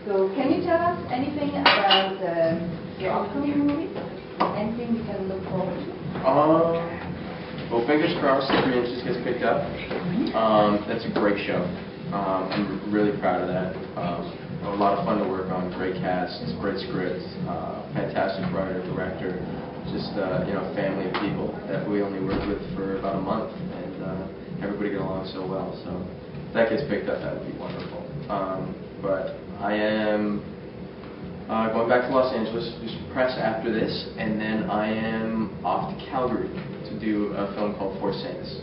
So can you tell us anything about your upcoming movies? Anything we can look forward to? Well, fingers crossed, 3 Inches gets picked up. That's a great show. I'm really proud of that. A lot of fun to work on. Great cast, great script, fantastic writer, director. Just you know, a family of people that we only worked with for about a month, and everybody got along so well. So if that gets picked up, that would be wonderful. But I am going back to Los Angeles to do some press after this, and then I am off to Calgary to do a film called Four Saints,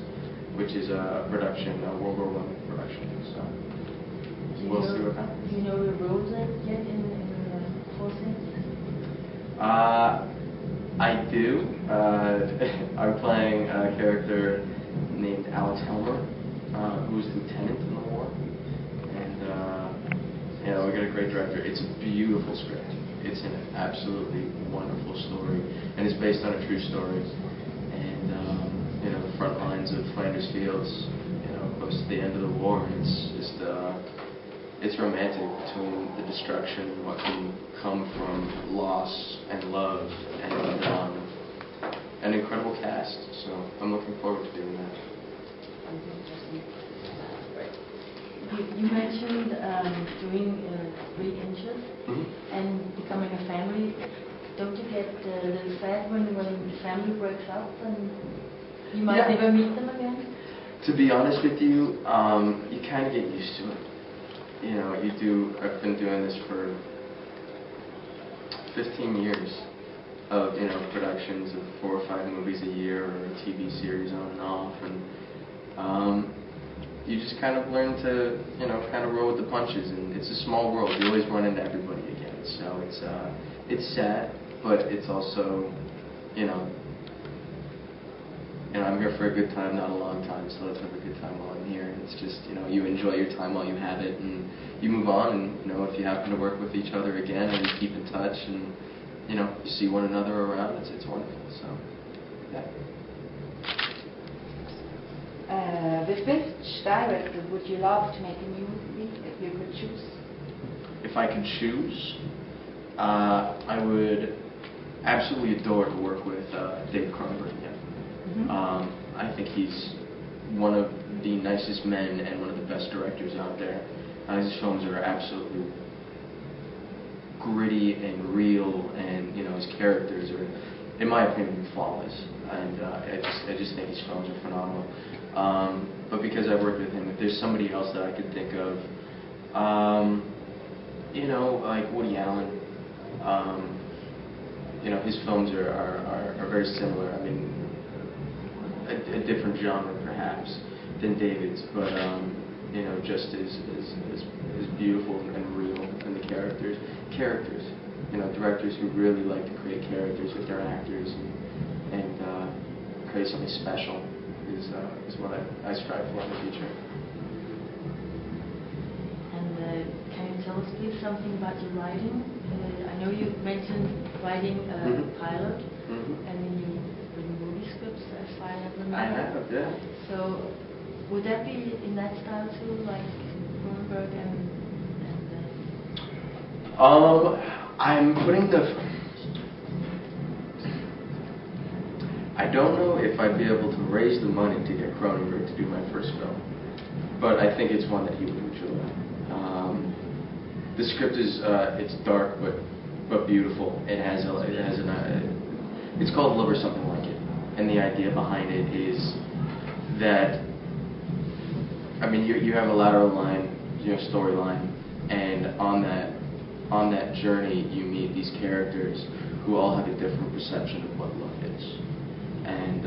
which is a production, a World War I production. So we'll see what happens. Do you know the roles yet in Four Saints? I do. I'm playing a character named Alex Helmer, who's lieutenant in the war, and you know, we got a great director. It's a beautiful script. It's an absolutely wonderful story, and it's based on a true story. And you know, the front lines of Flanders Fields, you know, close to the end of the war. It's just it's romantic between the destruction and what can come from loss and love, and an incredible cast. So I'm looking forward to doing that. You mentioned doing 3 Inches and becoming a family. Don't you get a little sad when the family breaks up and you might never meet them again? To be honest with you, you kind of get used to it. You know, you do. I've been doing this for 15 years of, you know, productions of 4 or 5 movies a year, or a TV series on and off, and you just kind of learn to, you know, kind of roll with the punches. And it's a small world. You always run into everybody again. So it's sad, but it's also, you know, I'm here for a good time, not a long time, so let's have a good time while I'm here. And it's just, you know, you enjoy your time while you have it, and you move on, and, you know, if you happen to work with each other again, and you keep in touch, and, you know, you see one another around, it's wonderful, so, yeah. With which director would you love to make a new movie, if you could choose? If I could choose, I would absolutely adore to work with Dave Cronenberg again. I think he's one of the nicest men and one of the best directors out there. His films are absolutely gritty and real, and, you know, his characters are, in my opinion, flawless. And I just think his films are phenomenal. But because I've worked with him, if there's somebody else that I could think of, you know, like Woody Allen. You know, his films are very similar. I mean, a different genre perhaps than David's, but you know, just as beautiful and real, and the characters, you know, directors who really like to create characters with their actors and create something special is what I strive for in the future. And can you tell us please something about your writing? I know you mentioned writing a pilot, and then you written movie scripts, as far as I remember. I have, yeah. So would that be in that style too, like Cronenberg and I'm putting I don't know if I'd be able to raise the money to get Cronenberg to do my first film, but I think it's one that he would enjoy. The script is it's dark but beautiful. It's called Love or Something Like It, and the idea behind it is that, I mean, you have a lateral line, you know, storyline, and on that journey you meet these characters who all have a different perception of what love is, and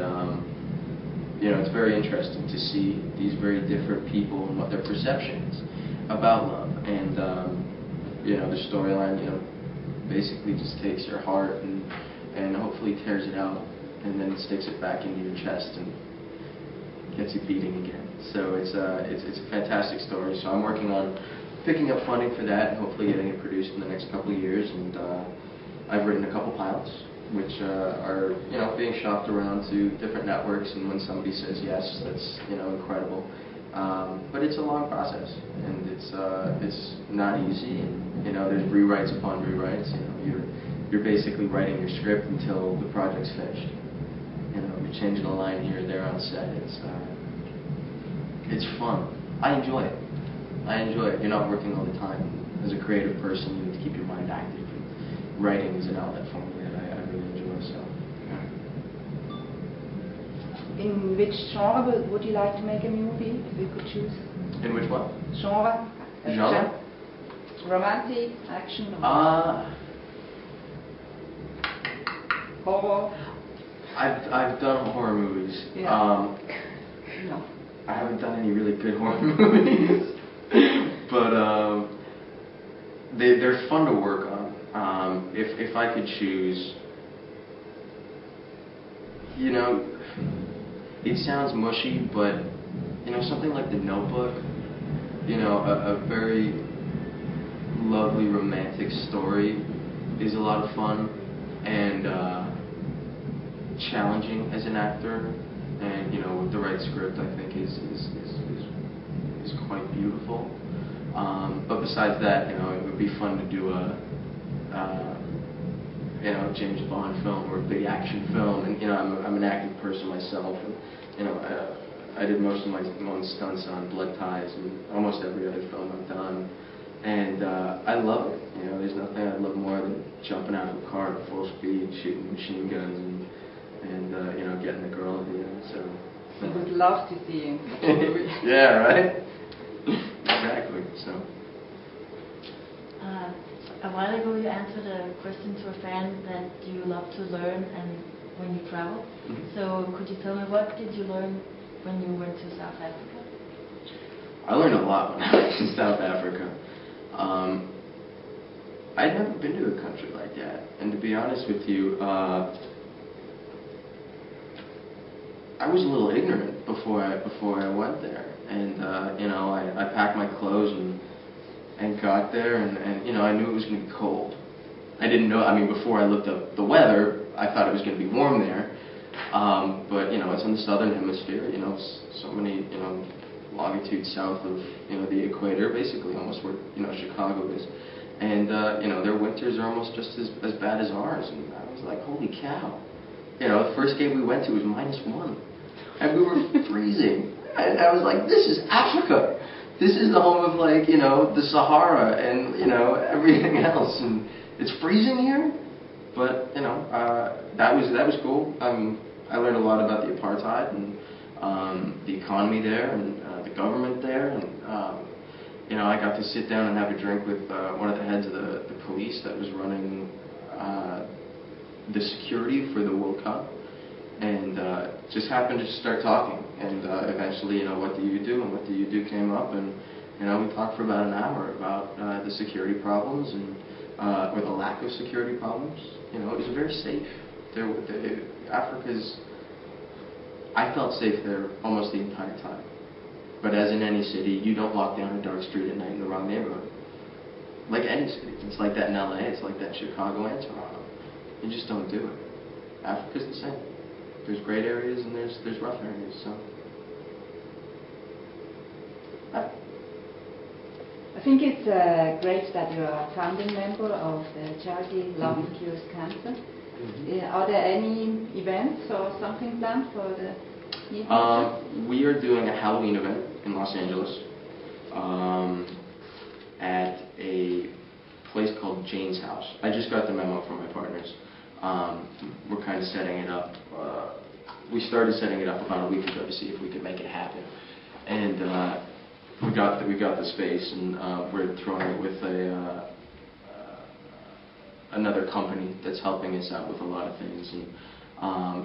you know, it's very interesting to see these very different people and what their perception is about love, and you know, the storyline, you know, basically just takes your heart and hopefully tears it out, and then sticks it back into your chest and gets you beating again. So it's a fantastic story. So I'm working on picking up funding for that and hopefully getting it produced in the next couple of years. And I've written a couple pilots, which are, you know, being shopped around to different networks. And when somebody says yes, that's, you know, incredible. But it's a long process, and it's not easy. And, you know, there's rewrites upon rewrites. You know, you're basically writing your script until the project's finished. You know, you're changing a line here and there on set. It's fun. I enjoy it. You're not working all the time. As a creative person, you need to keep your mind active. And writing is an outlet for me that I really enjoy. So, yeah. In which genre would you like to make a movie, if you could choose? In which one? Genre? Genre? Romantic, action, horror? I've done horror movies. Yeah. No. I haven't done any really good horror movies, but they're fun to work on. If I could choose, you know, it sounds mushy, but you know, something like The Notebook, you know, a very lovely romantic story is a lot of fun and challenging as an actor. And you know, with the right script, I think is quite beautiful. But besides that, you know, it would be fun to do a you know, James Bond film or a big action film. And you know, I'm an active person myself. And, you know, I did most of my own stunts on Blood Ties and almost every other film I've done. And I love it. You know, there's nothing I love more than jumping out of a car at full speed, shooting machine guns, and you know, getting the girl at the end. So I would love to see you in such a movie. yeah, right. Exactly. So. A while ago, you answered a question to a fan that you love to learn and when you travel. Mm-hmm. So could you tell me, what did you learn when you went to South Africa? I learned a lot when I went to South Africa. I'd never been to a country like that, and to be honest with you, I was a little ignorant before I went there, and you know, I packed my clothes and got there, and you know, I knew it was going to be cold. I didn't know. I mean, before I looked up the weather, I thought it was going to be warm there, but you know, it's in the southern hemisphere. You know, so many, you know, longitude south of, you know, the equator, basically almost where, you know, Chicago is, and you know, their winters are almost just as bad as ours, and I was like, holy cow. You know, the first game we went to was -1, and we were freezing, and I was like, this is Africa. This is the home of, like, you know, the Sahara and, you know, everything else, and it's freezing here. But you know, that was cool. I learned a lot about the apartheid and the economy there and the government there, and you know, I got to sit down and have a drink with one of the heads of the police that was running the security for the World Cup, and just happened to start talking, and eventually, you know, what do you do and what do you do came up, and you know, we talked for about an hour about the security problems and or the lack of security problems. You know, it was very safe. Africa's, I felt safe there almost the entire time. But as in any city, you don't walk down a dark street at night in the wrong neighborhood. Like any city. It's like that in LA, it's like that in Chicago and Toronto. You just don't do it. Africa's the same. There's great areas and there's rough areas, so. I think it's great that you are a founding member of the charity Love Cures Cancer. Are there any events or something planned for the near future? We are doing a Halloween event in Los Angeles at a place called Jane's House. I just got the memo from my partners. We're kind of setting it up. We started setting it up about a week ago to see if we could make it happen. And we got the space, and we're throwing it with another company that's helping us out with a lot of things, and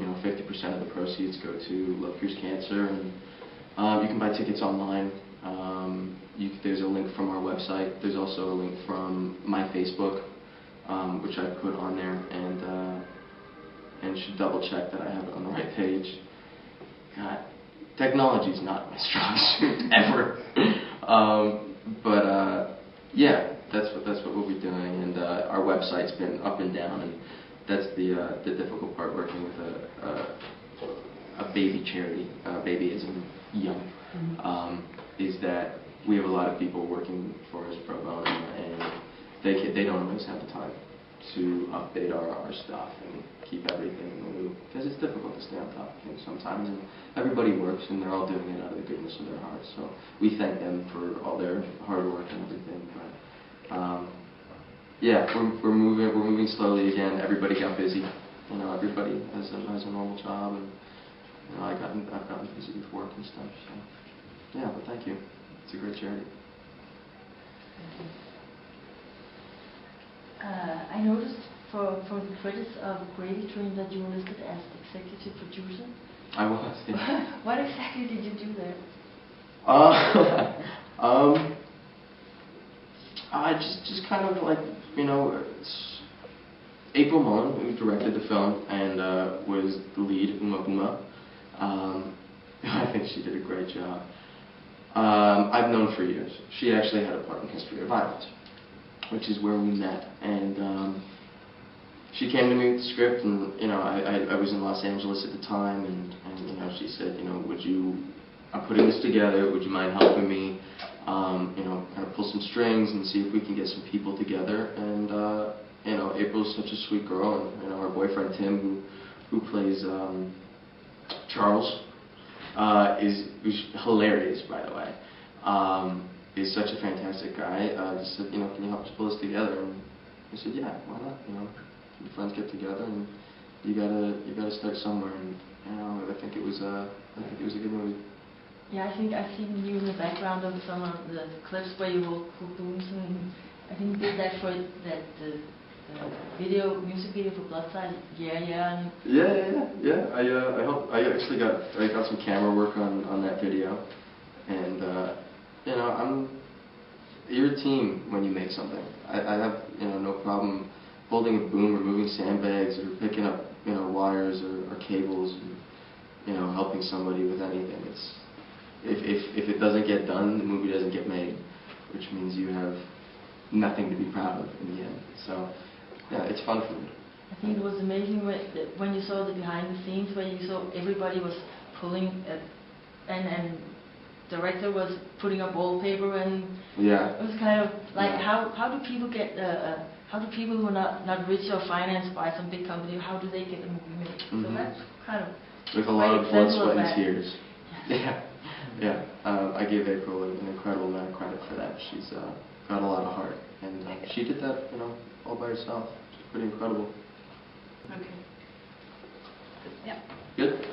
you know, 50% of the proceeds go to Love Cures Cancer, and you can buy tickets online. There's a link from our website. There's also a link from my Facebook, which I put on there, and should double check that I have it on the right page. God, technology's not my strong suit ever. Yeah, that's what we'll be doing, and our website's been up and down, and that's the difficult part, working with a a baby charity, baby as in young, is that we have a lot of people working for us pro bono, and they don't always have the time to update our stuff and keep everything in the loop, because it's difficult to stay on top of things sometimes, and everybody works and they're all doing it out of the goodness of their hearts. So we thank them for all their hard work and everything. But yeah, we're moving slowly again. Everybody got busy. You know, everybody has a normal job, and you know, I've gotten busy with work and stuff. So yeah, but thank you. It's a great charity. I noticed from the credits of GravyTrain that you were listed as executive producer. I was. Yeah. What exactly did you do there? I just kind of like, you know, April Mullen, who directed the film and was the lead, Uma. I think she did a great job. I've known for years. She actually had a part in History of Violence, which is where we met, and she came to me with the script, and you know, I was in Los Angeles at the time, and you know, she said, you know, I'm putting this together, would you mind helping me, you know, kind of pull some strings and see if we can get some people together. And you know, April's such a sweet girl, and you know, her boyfriend Tim, who plays Charles, who's hilarious, by the way. Is such a fantastic guy. Just said, you know, can you help us pull this together? And I said, yeah, why not? You know, your friends get together, and you gotta start somewhere. And you know, I think it was a good movie. Yeah, I think I've seen you in the background of some of the clips where you hold booms, and I think you did that for that music video for Bloodside. Yeah. I actually got some camera work on that video, and you know, you're a team when you make something. I have, you know, no problem holding a boom or moving sandbags or picking up, you know, wires or cables, and you know, helping somebody with anything. It's if it doesn't get done, the movie doesn't get made, which means you have nothing to be proud of in the end. So yeah, it's fun for me. I think it was amazing when you saw the behind the scenes, where you saw everybody was pulling and director was putting up wallpaper, and yeah, it was kind of like, how do people get how do people who are not rich or financed by some big company, how do they get a movie made? So that's kind of with a lot of blood, sweat, and tears. Yeah. I give April an incredible amount of credit for that. She's got a lot of heart, and she did that, you know, all by herself. It's pretty incredible. Okay. Yeah. Good.